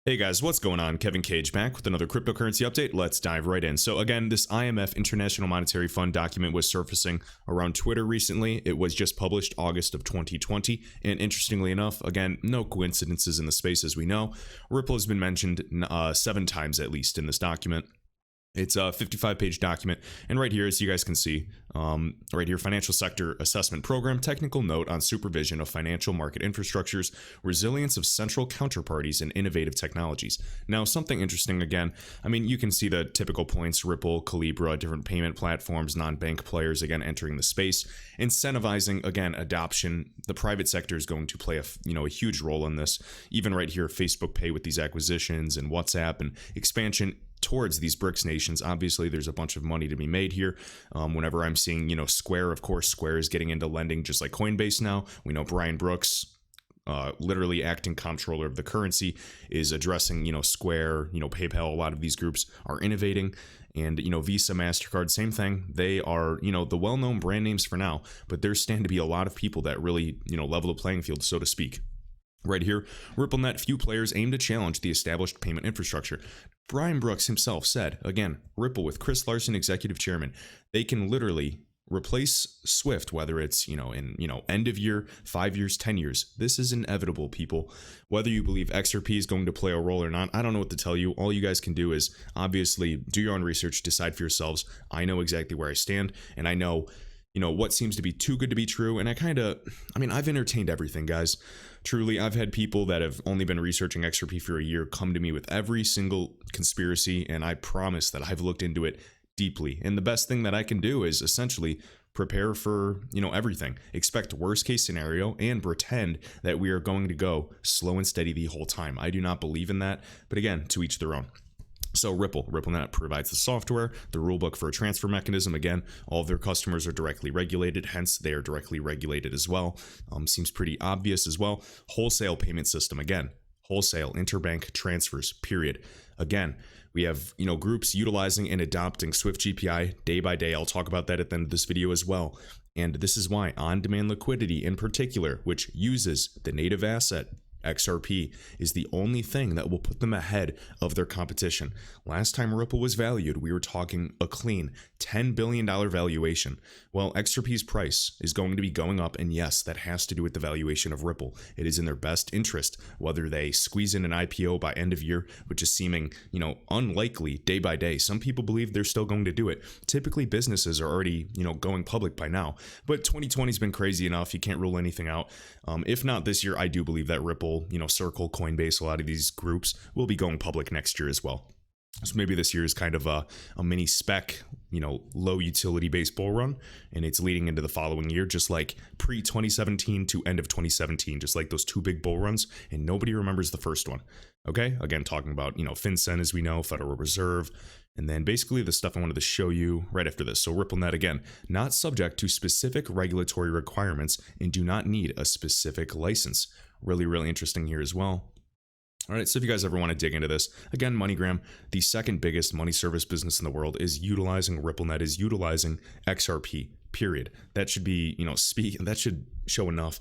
Hey guys, what's going on? Kevin Cage back with another cryptocurrency update. Let's dive right in. So again, this IMF International Monetary Fund document was surfacing around Twitter recently. It was just published August of 2020. And interestingly enough, again, no coincidences in the space as we know. Ripple has been mentioned 7 times at least in this document. It's a 55-page document, and right here, as you guys can see, right here, Financial Sector Assessment Program, Technical Note on Supervision of Financial Market Infrastructures, Resilience of Central Counterparties, and Innovative Technologies. Now, something interesting again, I mean, you can see the typical points, Ripple, Calibra, different payment platforms, non-bank players, again, entering the space, incentivizing, again, adoption. The private sector is going to play a huge role in this. Even right here, Facebook Pay with these acquisitions and WhatsApp and expansion towards these BRICS nations. Obviously, there's a bunch of money to be made here. Whenever I'm seeing, Square, of course, Square is getting into lending just like Coinbase now. We know Brian Brooks, literally acting comptroller of the currency, is addressing, Square, PayPal. A lot of these groups are innovating. And, Visa, MasterCard, same thing. They are, the well-known brand names for now, but there stand to be a lot of people that really, level the playing field, so to speak. Right here, RippleNet, few players aim to challenge the established payment infrastructure. Brian Brooks himself said, again, Ripple with Chris Larsen, executive chairman, they can literally replace Swift, whether it's, in, end of year, 5 years, 10 years. This is inevitable, people. Whether you believe XRP is going to play a role or not, I don't know what to tell you. All you guys can do is obviously do your own research, decide for yourselves. I know exactly where I stand, and I know what seems to be too good to be true. And I've entertained everything, guys. Truly, I've had people that have only been researching XRP for a year come to me with every single conspiracy, and I promise that I've looked into it deeply. And the best thing that I can do is essentially prepare for, everything. Expect worst case scenario and pretend that we are going to go slow and steady the whole time. I do not believe in that, but again, to each their own. So RippleNet provides the software, the rulebook for a transfer mechanism. Again, all of their customers are directly regulated, hence they are directly regulated as well. Seems pretty obvious as well. Wholesale payment system, again, wholesale interbank transfers, period. Again, we have, groups utilizing and adopting Swift GPI day by day. I'll talk about that at the end of this video as well. And this is why on-demand liquidity in particular, which uses the native asset, XRP, is the only thing that will put them ahead of their competition. Last time Ripple was valued, we were talking a clean $10 billion valuation. Well, XRP's price is going to be going up, and yes, that has to do with the valuation of Ripple. It is in their best interest, whether they squeeze in an IPO by end of year, which is seeming, unlikely day by day. Some people believe they're still going to do it. Typically, businesses are already, going public by now, but 2020 has been crazy enough. You can't rule anything out. If not this year, I do believe that Ripple, Circle, Coinbase, a lot of these groups will be going public next year as well. So maybe this year is kind of a mini spec, low utility based bull run, and it's leading into the following year, just like pre-2017 to end of 2017, just like those two big bull runs, and nobody remembers the first one. Okay, again, talking about, FinCEN, as we know, Federal Reserve, and then basically the stuff I wanted to show you right after this. So RippleNet, again, not subject to specific regulatory requirements and do not need a specific license. Really, really interesting here as well. All right, so if you guys ever want to dig into this, again, MoneyGram, the second biggest money service business in the world, is utilizing RippleNet, is utilizing XRP, period. That should be, that should show enough.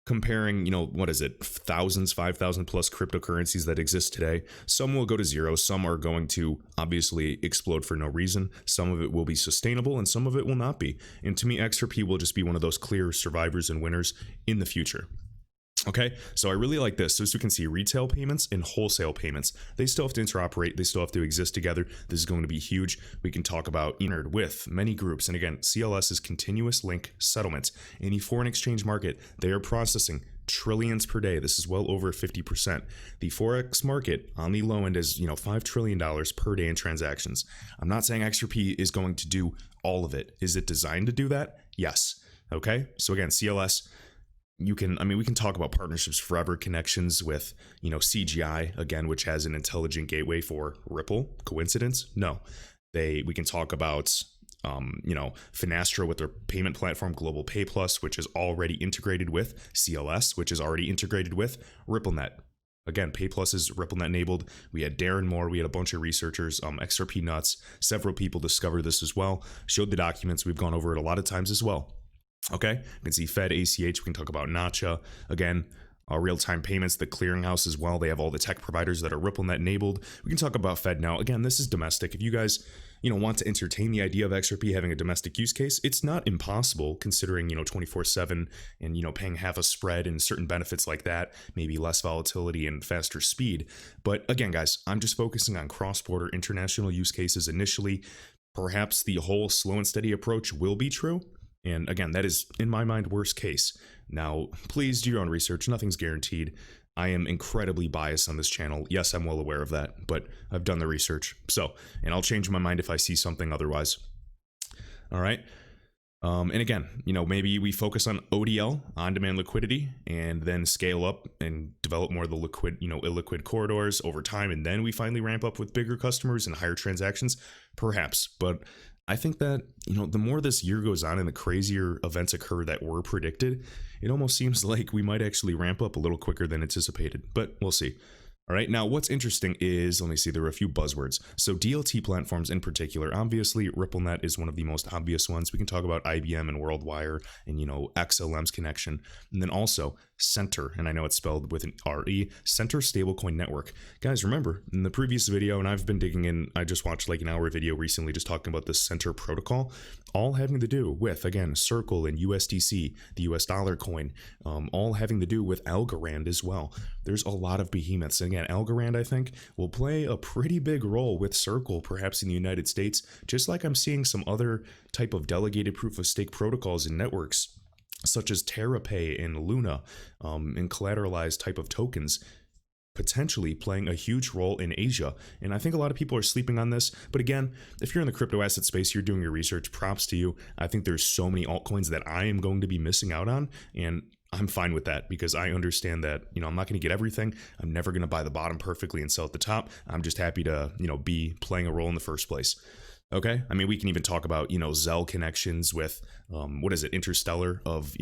Comparing, what is it, thousands, 5,000 plus cryptocurrencies that exist today. Some will go to zero. Some are going to obviously explode for no reason. Some of it will be sustainable and some of it will not be. And to me, XRP will just be one of those clear survivors and winners in the future. Okay, so I really like this. So as you can see, retail payments and wholesale payments, they still have to interoperate. They still have to exist together. This is going to be huge. We can talk about with many groups. And again, CLS is continuous link settlement. Any foreign exchange market, they are processing trillions per day. This is well over 50%. The Forex market on the low end is, $5 trillion per day in transactions. I'm not saying XRP is going to do all of it. Is it designed to do that? Yes. Okay, so again, CLS, we can talk about partnerships forever, connections with, CGI, again, which has an intelligent gateway for Ripple. Coincidence? No. We can talk about, Finastra with their payment platform, Global Pay Plus, which is already integrated with CLS, which is already integrated with RippleNet. Again, Pay Plus is RippleNet enabled. We had Darren Moore. We had a bunch of researchers, XRP nuts. Several people discovered this as well, showed the documents. We've gone over it a lot of times as well. Okay, you can see Fed, ACH, we can talk about Nacha. Again, real-time payments, the clearinghouse as well. They have all the tech providers that are RippleNet enabled. We can talk about Fed now. Again, this is domestic. If you guys, want to entertain the idea of XRP having a domestic use case, it's not impossible considering, 24/7 and, paying half a spread and certain benefits like that, maybe less volatility and faster speed. But again, guys, I'm just focusing on cross-border international use cases initially. Perhaps the whole slow and steady approach will be true. And again, that is, in my mind, worst case. Now, please do your own research. Nothing's guaranteed. I am incredibly biased on this channel. Yes, I'm well aware of that, but I've done the research. And I'll change my mind if I see something otherwise. All right. And again, maybe we focus on ODL, on-demand liquidity, and then scale up and develop more of the liquid, illiquid corridors over time. And then we finally ramp up with bigger customers and higher transactions, perhaps. But I think that, the more this year goes on and the crazier events occur that were predicted, it almost seems like we might actually ramp up a little quicker than anticipated, but we'll see. All right, now what's interesting is, let me see, there are a few buzzwords. So DLT platforms in particular, obviously RippleNet is one of the most obvious ones. We can talk about IBM and WorldWire and, XLM's connection. And then also Center, and I know it's spelled with an R-E, Center Stablecoin Network. Guys, remember, in the previous video, and I've been digging in, I just watched like an hour video recently just talking about the Center protocol, all having to do with, again, Circle and USDC, the US dollar coin, all having to do with Algorand as well. There's a lot of behemoths. And again, Algorand, I think, will play a pretty big role with Circle, perhaps in the United States, just like I'm seeing some other type of delegated proof of stake protocols and networks, such as TerraPay and Luna, and collateralized type of tokens, potentially playing a huge role in Asia. And I think a lot of people are sleeping on this. But again, if you're in the crypto asset space, you're doing your research, props to you. I think there's so many altcoins that I am going to be missing out on, and I'm fine with that because I understand that, I'm not going to get everything. I'm never going to buy the bottom perfectly and sell at the top. I'm just happy to, be playing a role in the first place. Okay. I mean, we can even talk about, Zell connections with, Interstellar of,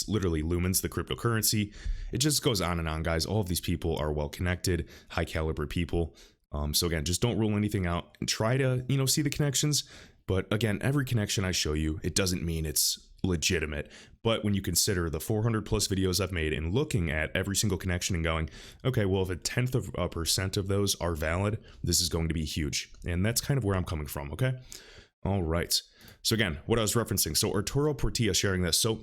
literally Lumens, the cryptocurrency. It just goes on and on, guys. All of these people are well connected, high caliber people. So again, just don't rule anything out and try to, see the connections. But again, every connection I show you, it doesn't mean it's legitimate. But when you consider the 400 plus videos I've made and looking at every single connection and going, okay, well, if 0.1% of those are valid, this is going to be huge. And that's kind of where I'm coming from. Okay. All right. So again, what I was referencing. So Arturo Portilla sharing this. So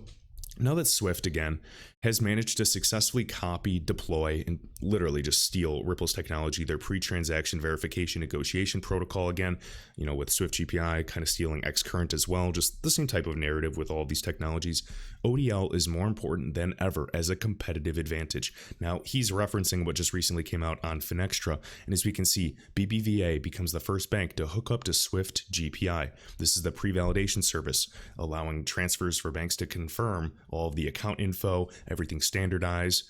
now that Swift, again, has managed to successfully copy, deploy, and literally just steal Ripple's technology, their pre-transaction verification negotiation protocol, again, with Swift GPI kind of stealing Xcurrent as well, just the same type of narrative with all of these technologies, ODL is more important than ever as a competitive advantage. Now, he's referencing what just recently came out on Finextra, and as we can see, BBVA becomes the first bank to hook up to Swift GPI. This is the pre-validation service, allowing transfers for banks to confirm all of the account info, everything standardized,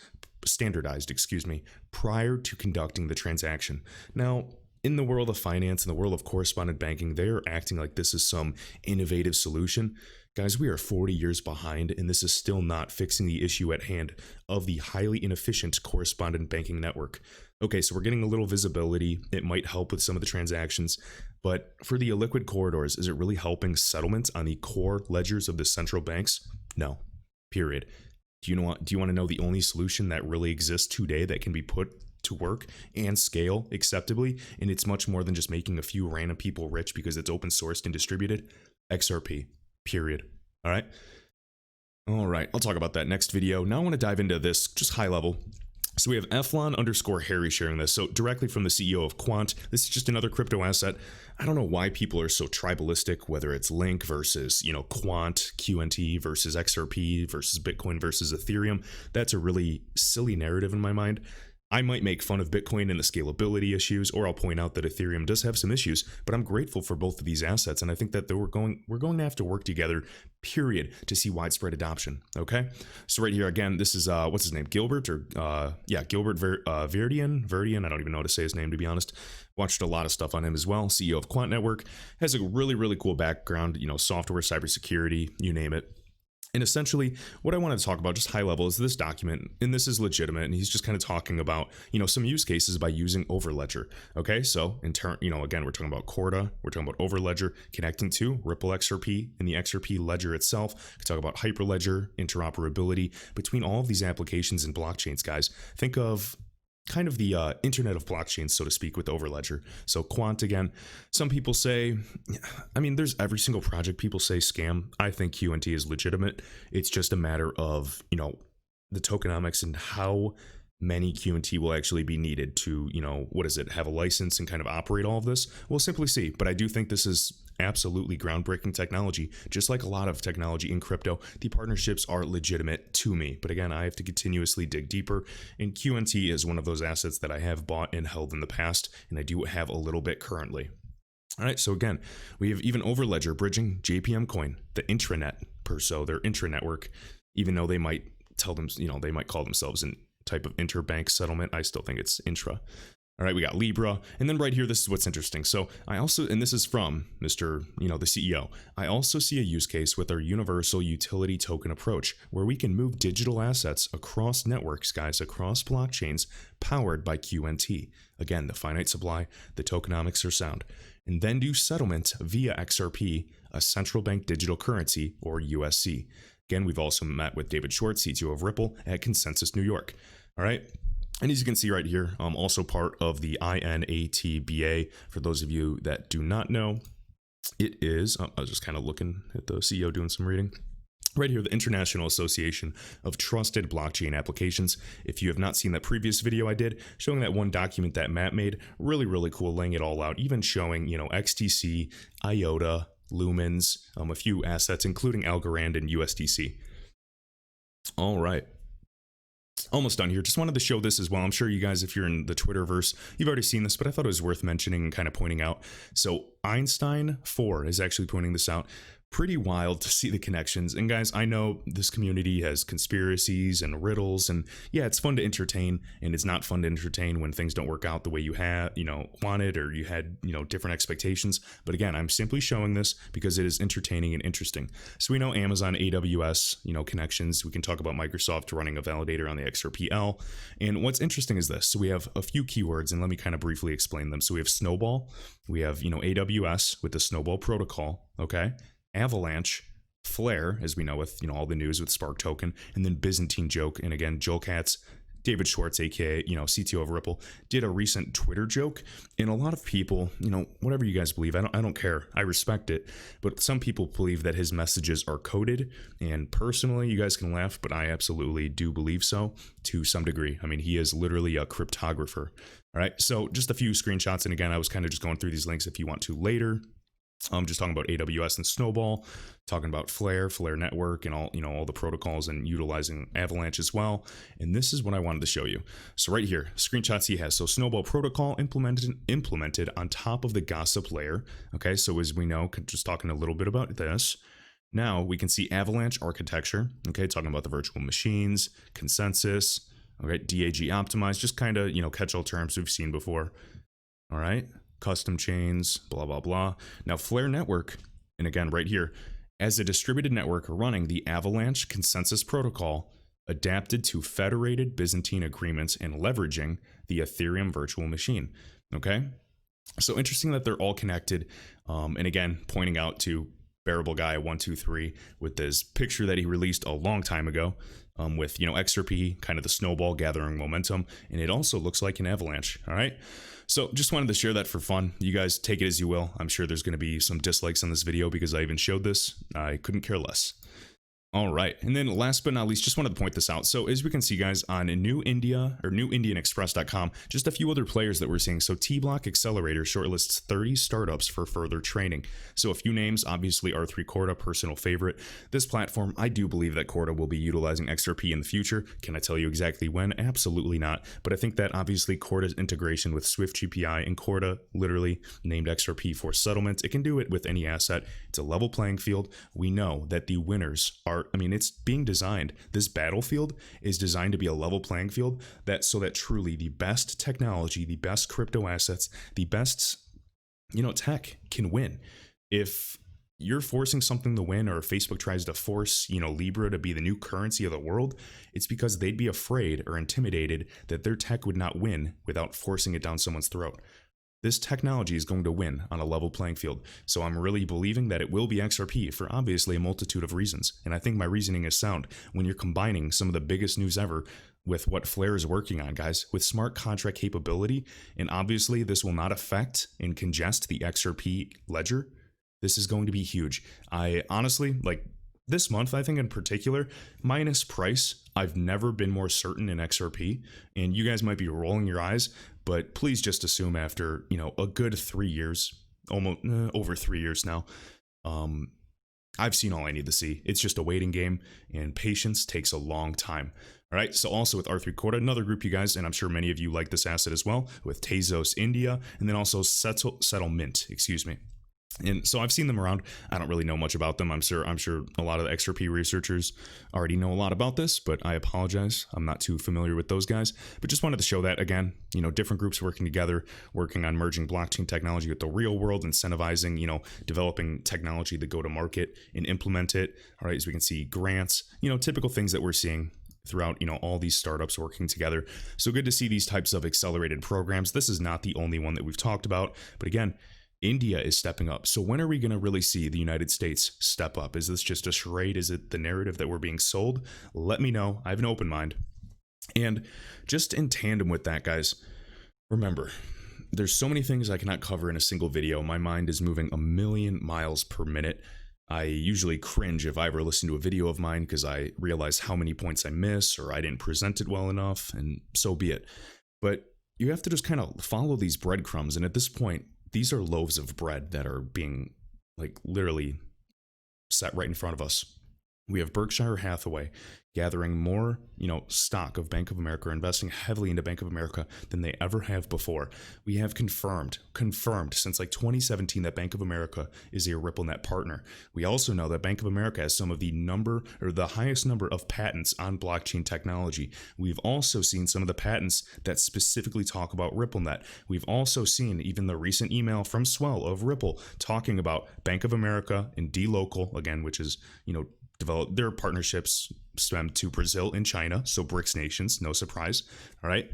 prior to conducting the transaction. Now, in the world of finance, in the world of correspondent banking, they're acting like this is some innovative solution. Guys, we are 40 years behind, and this is still not fixing the issue at hand of the highly inefficient correspondent banking network. Okay, so we're getting a little visibility. It might help with some of the transactions, but for the illiquid corridors, is it really helping settlements on the core ledgers of the central banks? No, period. Do you want to know the only solution that really exists today that can be put to work and scale acceptably? And it's much more than just making a few random people rich because it's open sourced and distributed. XRP, period. All right. I'll talk about that next video. Now I want to dive into this just high level. So we have Eflon_Harry sharing this. So directly from the CEO of Quant. This is just another crypto asset. I don't know why people are so tribalistic, whether it's Link versus, Quant, QNT versus XRP versus Bitcoin versus Ethereum. That's a really silly narrative in my mind. I might make fun of Bitcoin and the scalability issues, or I'll point out that Ethereum does have some issues, but I'm grateful for both of these assets, and I think that we're going to have to work together, period, to see widespread adoption. Okay, so right here again, this is what's his name, Gilbert Gilbert Verdian. I don't even know how to say his name, to be honest. Watched a lot of stuff on him as well. CEO of Quant Network, has a really cool background, software, cybersecurity, you name it. And essentially, what I want to talk about, just high level, is this document, and this is legitimate. And he's just kind of talking about, some use cases by using Overledger. Okay, so in turn, again, we're talking about Corda, we're talking about Overledger connecting to Ripple XRP and the XRP ledger itself. We can talk about Hyperledger, interoperability between all of these applications and blockchains, guys. Think of kind of the internet of blockchains, so to speak, with Overledger. So Quant, again, some people say, there's every single project people say scam. I think QNT is legitimate. It's just a matter of, the tokenomics and how many QNT will actually be needed to, have a license and kind of operate all of this. We'll simply see. But I do think this is absolutely groundbreaking technology. Just like a lot of technology in crypto, the partnerships are legitimate to me. But again, I have to continuously dig deeper. And QNT is one of those assets that I have bought and held in the past, and I do have a little bit currently. All right, so again, we have even Overledger bridging JPM coin, the intranet their intranetwork, even though they might tell them, they might call themselves an type of interbank settlement. I still think it's intra. All right, we got Libra. And then right here, this is what's interesting. So I also, and this is from Mr., the CEO, I also see a use case with our universal utility token approach where we can move digital assets across networks, guys, across blockchains powered by QNT. Again, the finite supply, the tokenomics are sound. And then do settlement via XRP, a central bank digital currency, or USC. Again, we've also met with David Schwartz, CTO of Ripple, at Consensus New York. All right. And as you can see right here, I'm also part of the INATBA. For those of you that do not know, it is, I was just kind of looking at the CEO doing some reading. Right here, the International Association of Trusted Blockchain Applications. If you have not seen that previous video I did, showing that one document that Matt made, really, really cool, laying it all out, even showing, XTC, IOTA, Lumens, a few assets, including Algorand and USDC. All right. Almost done here. Just wanted to show this as well. I'm sure you guys, if you're in the Twitterverse, you've already seen this, but I thought it was worth mentioning and kind of pointing out. So Einstein 4 is actually pointing this out. Pretty wild to see the connections. And guys, I know this community has conspiracies and riddles, and yeah, it's fun to entertain, and it's not fun to entertain when things don't work out the way you wanted, or you had, different expectations. But again, I'm simply showing this because it is entertaining and interesting. So we know Amazon, AWS, connections. We can talk about Microsoft running a validator on the XRPL. And what's interesting is this. So we have a few keywords, and let me kind of briefly explain them. So we have Snowball, we have, AWS with the Snowball protocol, okay? Avalanche, Flare, as we know with all the news with Spark Token, and then Byzantine joke. And again, Joel Katz, David Schwartz, aka CTO of Ripple, did a recent Twitter joke, and a lot of people, whatever you guys believe, I don't care, I respect it, but some people believe that his messages are coded, and personally, you guys can laugh, but I absolutely do believe so to some degree. He is literally a cryptographer. All right, so just a few screenshots, and again, I was kind of just going through these links if you want to later. I'm just talking about AWS and Snowball, talking about Flare Network, and all the protocols, and utilizing Avalanche as well. And this is what I wanted to show you. So right here, screenshots he has. So Snowball protocol implemented on top of the gossip layer. Okay, so as we know, just talking a little bit about this. Now we can see Avalanche architecture. Okay, talking about the virtual machines, consensus. Okay, DAG optimized, just kind of catch-all terms we've seen before. All right. Custom chains, blah, blah, blah. Now, Flare Network, and again, right here, as a distributed network running the Avalanche consensus protocol, adapted to federated Byzantine agreements and leveraging the Ethereum virtual machine. Okay, so interesting that they're all connected. And again, pointing out to Bearable Guy 123 with this picture that he released a long time ago. With XRP, kind of the snowball gathering momentum, and it also looks like an avalanche. All right, so just wanted to share that for fun. You guys take it as you will. I'm sure there's going to be some dislikes on this video because I even showed this. I couldn't care less. All right, and then last but not least, just wanted to point this out. So as we can see, guys, on newindianexpress.com, just a few other players that we're seeing. So T-Block Accelerator shortlists 30 startups for further training. So a few names, obviously R3 Corda, personal favorite. This platform, I do believe that Corda will be utilizing XRP in the future. Can I tell you exactly when? Absolutely not. But I think that obviously Corda's integration with Swift GPI, and Corda literally named XRP for settlement. It can do it with any asset. It's a level playing field. We know that the winners are, it's being designed. This battlefield is designed to be a level playing field so that truly the best technology, the best crypto assets, the best, tech can win. If you're forcing something to win, or Facebook tries to force, Libra to be the new currency of the world, it's because they'd be afraid or intimidated that their tech would not win without forcing it down someone's throat. This technology is going to win on a level playing field. So I'm really believing that it will be XRP for obviously a multitude of reasons. And I think my reasoning is sound when you're combining some of the biggest news ever with what Flare is working on, guys, with smart contract capability. And obviously this will not affect and congest the XRP ledger. This is going to be huge. I honestly, like this month, I think in particular, minus price, I've never been more certain in XRP. And you guys might be rolling your eyes, but please just assume after, a good 3 years, almost over 3 years now, I've seen all I need to see. It's just a waiting game, and patience takes a long time. All right, so also with R3 Corda, another group, you guys, and I'm sure many of you like this asset as well, with Tezos India, and then also Settlement, excuse me. And so I've seen them around. I don't really know much about them. I'm sure a lot of the XRP researchers already know a lot about this, but I apologize. I'm not too familiar with those guys, but just wanted to show that again, different groups working together, working on merging blockchain technology with the real world, incentivizing, developing technology to go to market and implement it. All right, as we can see, grants, typical things that we're seeing throughout, all these startups working together. So good to see these types of accelerated programs. This is not the only one that we've talked about, but again, India is stepping up. So when are we going to really see the United States step up? Is this just a charade? Is it the narrative that we're being sold? Let me know. I have an open mind. And just in tandem with that, guys, remember, there's so many things I cannot cover in a single video. My mind is moving a million miles per minute. I usually cringe if I ever listen to a video of mine because I realize how many points I miss or I didn't present it well enough, and so be it. But you have to just kind of follow these breadcrumbs. And at this point, these are loaves of bread that are being literally set right in front of us. We have Berkshire Hathaway gathering more, stock of Bank of America, investing heavily into Bank of America than they ever have before. We have confirmed since 2017 that Bank of America is a RippleNet partner. We also know that Bank of America has some of the highest number of patents on blockchain technology. We've also seen some of the patents that specifically talk about RippleNet. We've also seen even the recent email from Swell of Ripple talking about Bank of America and dLocal, again, which is, develop their partnerships stem to Brazil and China, so BRICS nations, no surprise. All right.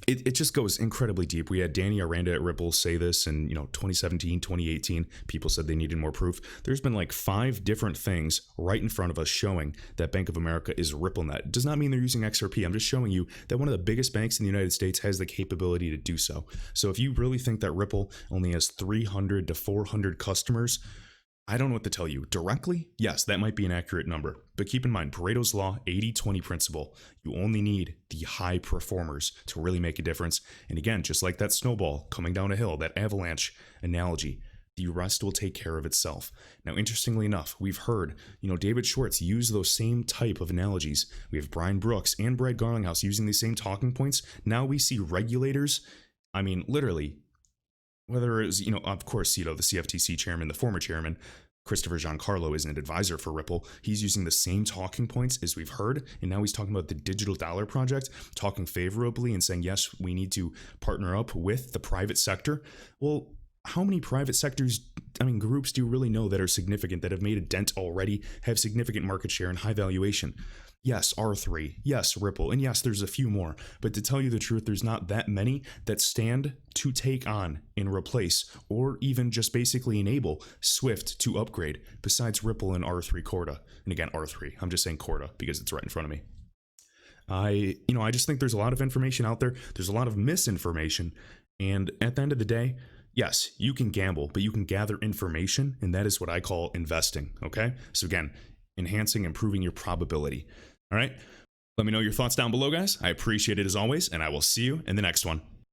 It just goes incredibly deep. We had Danny Aranda at Ripple say this in 2017, 2018. People said they needed more proof. There's been 5 different things right in front of us showing that Bank of America is RippleNet. It does not mean they're using XRP. I'm just showing you that one of the biggest banks in the United States has the capability to do so. So if you really think that Ripple only has 300 to 400 customers, I don't know what to tell you. Directly, yes, that might be an accurate number. But keep in mind, Pareto's Law, 80-20 principle. You only need the high performers to really make a difference. And again, just like that snowball coming down a hill, that avalanche analogy, the rest will take care of itself. Now, interestingly enough, we've heard, David Schwartz use those same type of analogies. We have Brian Brooks and Brad Garlinghouse using these same talking points. Now we see regulators, literally, whether it was, of course, the CFTC chairman, the former chairman, Christopher Giancarlo, is an advisor for Ripple. He's using the same talking points as we've heard. And now he's talking about the digital dollar project, talking favorably and saying, yes, we need to partner up with the private sector. Well, how many private sectors, groups do you really know that are significant, that have made a dent already, have significant market share and high valuation? Yes, R3, yes, Ripple, and yes, there's a few more. But to tell you the truth, there's not that many that stand to take on and replace, or even just basically enable Swift to upgrade, besides Ripple and R3 Corda. And again, R3, I'm just saying Corda because it's right in front of me. I just think there's a lot of information out there. There's a lot of misinformation. And at the end of the day, yes, you can gamble, but you can gather information, and that is what I call investing, okay? So again, enhancing, improving your probability. All right, let me know your thoughts down below, guys. I appreciate it as always, and I will see you in the next one.